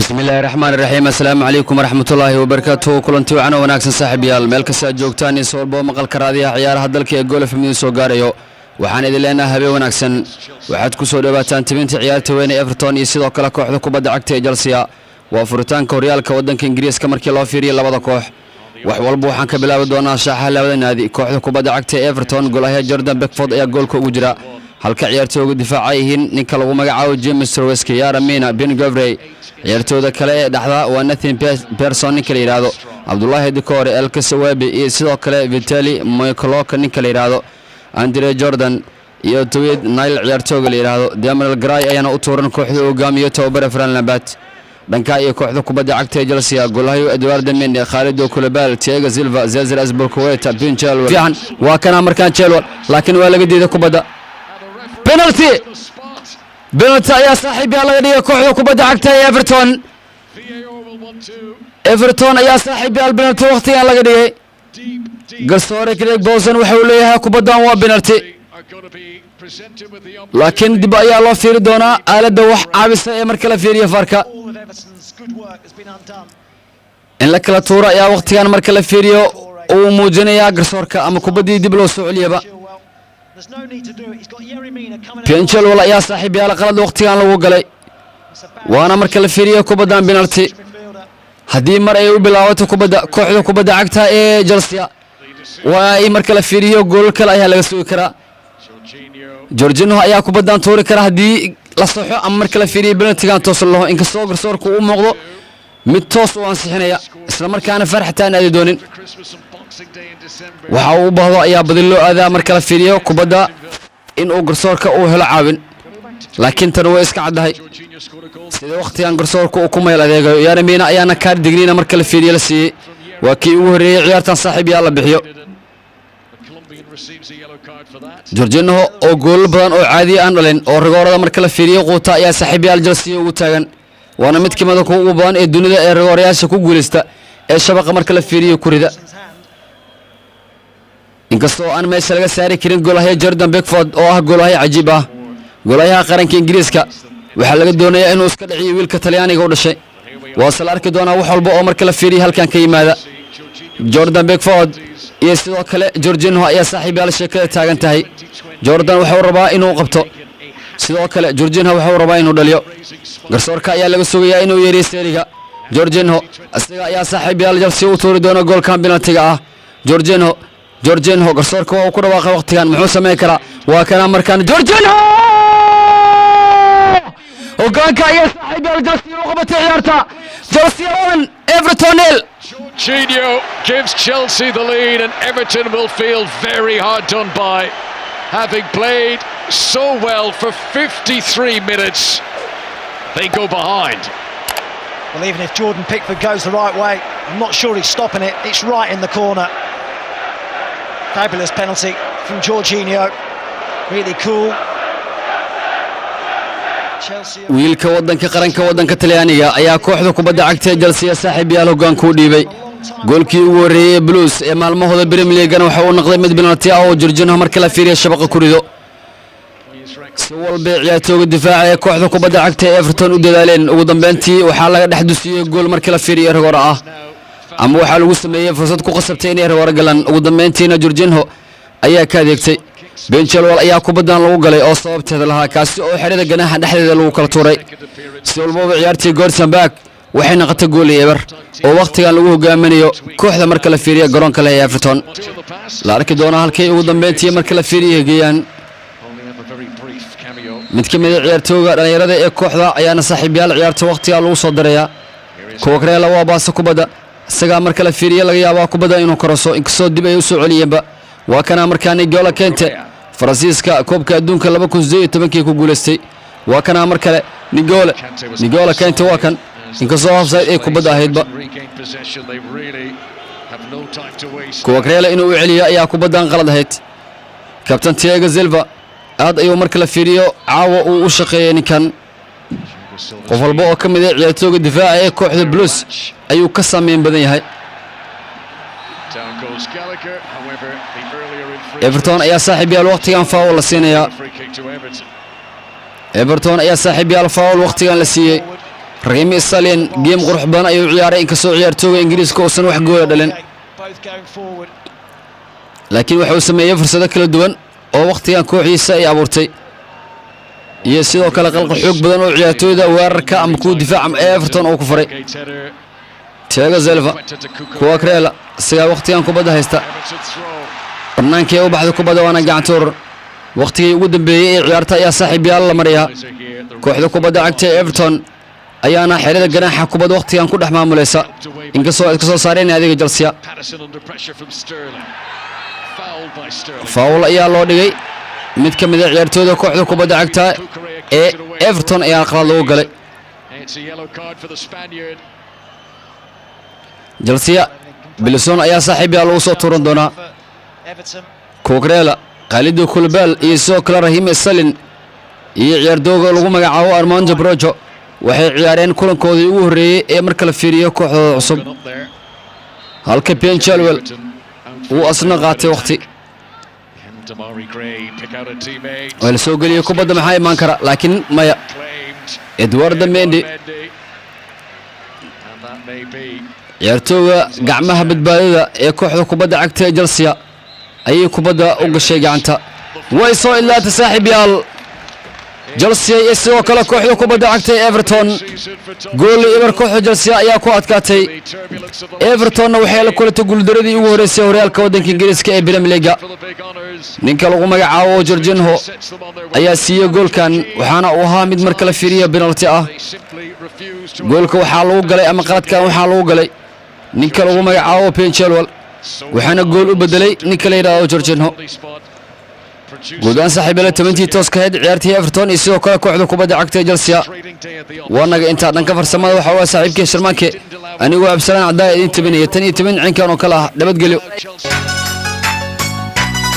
بسم الله الرحمن الرحيم السلام عليكم ورحمة الله وبركاته كلنتي وعنا وناكسن صاحب يال مeel kasta joogtaan in soo boo maqal karaadiya ciyaaraha dalka ee gool fahmin soo gaarayo waxaan idin leenahay habeen wanaagsan waxaad ku soo dhawaataan tibinta ciyaarta weyn ee Everton iyo sidoo kale kooxda kubadda cagta ee Chelsea waa furitaanka horyaalka wadanka Ingiriiska markii loo fiiriyo labada koox wax walba waxaan ka bilaabi doonaa shaaxa labada naadi kooxda kubadda cagta ee Everton goolaha Jordan Pickford ayaa goolka ugu jira halka ciyaartooyga difaaca yihiin ninka lagu magacaabo James Roweski Yaramina Ben Gavrey ciyaartooyda kale ee dhaxda waa Nathan Pearson ninka la yiraahdo Abdullahi Dikore El Kasawabi iyo sidoo kale Vitali Moikolok ninka la yiraahdo Andre Jordan iyo Tawid Nile ciyaartooyga la yiraahdo Damian Gray ayana u tuuran kooxda hogaamiye tababar Fran Labat dhanka iyo kooxda kubadda cagta ee Chelsea goolaha Edward Mendy Khalid Koulibaly Thiago Silva Cesar Azpilicueta Ben Chilwell fiican waa kana markaan Chilwell laakiin waa laga diiday kubadda penalty ayaa saaxiib yaa laga dhigay kooxda kubadda cagta ee Everton ayaa saaxiib yaa penalty waqtigan laga dhigay garsoore Craig Dawson waxa uu leeyahay kubaddan waa penalty laakiin dib ayaa loo fiiri doonaa aaladda wax caabisa ee marka la fiiriyo farka in la kala tuuro ayaa waqtigan marka la fiiriyo uu muujinayaa garsoorka ama kubaddii dib loo soo celiyaba Chilwell ayaa saaxiib yaal qalad waqtigan lagu galay waana marka la fiiriyo kubaddan penalty hadii mar ay u bilaabato kooxda kubadda cagta ee Chelsea waa ay marka la fiiriyo gool kale ayaa laga soo karaa Jorginho ayaa kubaddan tuuri kara hadii la saxo ama marka la fiiriyo penalty-gan toos loo inkastoo garsoorku uu muuqdo mid toos u ansixinaya isla markaana farxataan aad doonin waxa uu baahdo ayaa badil loo aadaa marka la fiiriyo kubadda in uu garsoorka uu helo caawin laakiin tan way iska cadahay sida waqtigan garsoorku uu ku meel adeegayo Yaramina ayaana kaar digniina marka la fiiriyo la siiyay waa kii ugu horeeyay ciyaartan saaxiib yaa la bixiyo Jorginho oo gool badan oo caadi aan dhalin oo rigoorada marka la fiiriyo quuta ayaa saaxiib yaal Chelsea ugu taagan waana mid kamid ah kuwa ugu badan ee dunida ee rigoorayaasha ku guuleysta ee shabaqa marka la fiiriyo kurida inkastoo aan meesha laga saari karin goolaha Jordan Pickford oo ah goolaha cajiib ah goolaha qaranka Ingiriiska waxa laga doonayaa inuu iska dhiciyo wiilka Talyaaniga u dhashay waa sal arki doonaa wax walba oo marka la fiiriyo halkan ka yimaada Jordan Pickford iyo sidoo kale Jorginho ayaa saaxiib yaal sheekada taagan tahay Jordan waxa uu rabaa inuu qabto sidoo kale Jorginho waxa uu rabaa inuu dhaliyo garsoorka ayaa laga sugayaa inuu yeeriyo seeriga Jorginho asaga ayaa saaxiib yaal Chelsea u tuuri doona goolkan penalty-ga ah Jorginho garsoorka waa ku dhawaaqay waqtigan muxuu sameey karaa waa kana markaan Jorginho ogaanka ayaa saaxiib yaal Chelsea u qabatay ciyaarta Chelsea 1 Everton 0 Jorginho gives Chelsea the lead and Everton will feel very hard done by having played so well for 53 minutes they go behind. Well, even if Jordan Pickford goes the right way, I'm not sure he's stopping it. It's right in the corner. Fabulous penalty from Jorginho. Really cool. wiilka wadanka qaranka wadanka Talyaaniga ayaa kooxda kubadda cagta ee Chelsea saaxiib yaal hoggaan ku dhiibay goolkii ugu horeeyay Blues ee maalmahooda Premier League-na waxa uu noqday mid penalty ah oo Jorginho marka la fiiriyo shabaqa ku rido si walba ciyaartooyga difaaca ee kooxda kubadda cagta ee Everton u dadaaleen ugu dambeyntii waxa laga dhex dusiyay gool marka la fiiriyo rigoor ah ama waxa lagu sameeyay fursad ku qasabtay inay rigoor galaan ugu dambeyntiina Jorginho ayaa ka adeegtay Ben Chilwell ayaa kubaddan lagu galay oo sababteeda lahaa kaasi oo xirida ganaha dhexdeeda lagu kala tuuray si walba ciyaartii Goldsenberg waxay noqotay gool eber oo waqtigan lagu hogaaminayo kooxda marka la fiiriyo garoonka leh Everton la arki doona halkay ugu dambeyntii marka la fiiriyo geeyaan mid kamid ah ciyaartooyga dhalinyarada ee kooxda ayaana saaxiib yaal ciyaarta waqtiga lagu soo dareeyaa kuwa kale waa baasa kubadda isaga marka la fiiriyo laga yaabo kubadda inuu koroso inkastoo dib ay u soo celiyeenba waa kana markaan N'Golo Kante Faransiiska koobka adduunka 2018 ku guuleystay waa kana mar kale N'Golo Kante waa kan inkastoo offside ay kubadda ahaydba kuwa kale inuu u celiyo ayaa kubaddan qalad ahayd Captain Thiago Silva aad ayuu marka la fiiriyo caawa uu u shaqeeyay ninkan qof walba oo kamid ah ciyaartooyga difaaca ee kooxda Blues ayuu ka saameyn badan yahay Everton ayaa saaxiib yaal waqtigan faul la siinaya Everton ayaa saaxiibayaal foul waqtigan la siiyay. Raheem Sterling game qurux badan ayuu ciyaaray inkastoo ciyaartooyga Ingiriiska uusan wax gool dhalin. laakiin waxa uu sameeyay fursado kala duwan oo waqtigan kooxiisa ay abuurtay. iyo sidoo kale qalqal xoog badan oo ciyaartooyda weerarka ama ku difaaca Everton oo ku faray. Thiago Silva kuwa Krela sigaa waqtigan kubadda haysta. barnaamijkii u baxday kubadda waana gacantoor. waqtigii ugu dambeeyay ee ciyaarta ayaa saaxiibayaal la mariyaa. kooxda kubadda cagta Everton ayaana xeelada ganaaxa kubadda waqtigan ku dhex maamulaysa inkastoo ay ka soo saareen adiga Chelsea. foul ayaa loo dhigay mid ka mid ah ciyaartooyda kooxda kubadda cagta ee Everton ayaa qalad loo galay. Chelsea Bilson ayaa saaxiibayaal u soo tuuran doona. Kukrela Khalid Koulibaly iyo sidoo kale Raheem Sterling iyo ciyaartooyga lagu magacaabo Armando Brojo waxay ciyaareen kulankoodii ugu horeeyay ee marka la fiiriyo kooxdooda cusub. halka Ben Chilwell uu asna qaatay waqti. wala soo galiyay kubadda maxay iman kara laakiin maya. Edouard Mendy ciyaartooyga gacmaha badbaadada ee kooxda kubadda cagta ee Chelsea ayay kubadda u gashay gacanta. way soo ilaatay saaxiibayaal Chelsea iyo sidoo kale kooxda kubadda cagta ee Everton. gool ibar kooxda Chelsea ayaa ku adkaatay. Everton waxay la kulantay guuldaradii ugu horeysay horyaalka waddanka Ingiriiska ee Premier League. ninka lagu magacaabo Jorginho ayaa siiyay goolkan waxaana uu ahaa mid marka la fiiriyo penalty ah. goolka waxaa lagu galay ama qaladkan waxaa lagu galay ninka lagu magacaabo Ben Chilwell waxaana gool u bedelay ninka la yiraahdo Jorginho. guudaan saaxiibayaal tabantii tooska ahayd ciyaartii Everton iyo sidoo kale kooxda kubadda cagta ee Chelsea. wanaga inta dhanka farsamada waxa uu saaxiibkii Sharmaake anigoo Absalaan Cadaa idin tabinaya tan iyo 10 cinkan oo kala ah nabadgelyo.